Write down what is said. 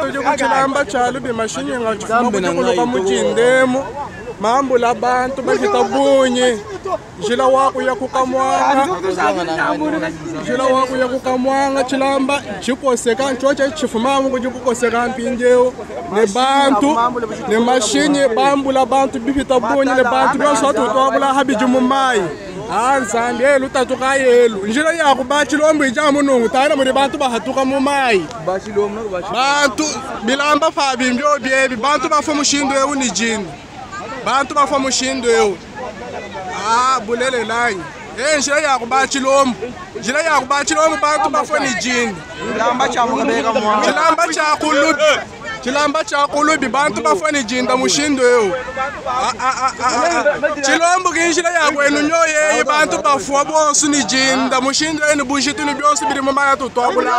Tuje kuchilamba chalo bimashini ngachifuna kujikuluka muchindemu mambo labantu bashita bunye jila wako ya kukamwanga chilamba chikoseka nchocha chifumamu kujikukoseka mpinjeo ne bantu ne mashini bambu labantu bifita bunye ne bantu byoso tutwabula habijumu mai Nzambi yelu tatuka yelu njira yako bachilombo ijamu nungu tayina muri bantu bahatuka mu mai bantu bilamba fabi mbyo byebi bantu bafa mushindo yewu ni jini bantu bafa mushindo yewu bulele lanyi njira yako bachilombo bantu bafa ni jini chilamba cha kulubi bantu bafani jinda mushindo yo chilombo kinjira yakwenu nyoye bantu bafuwa bonsu ni jinda mushindo yo ni bushitu ni byose biri mu maya tutwabula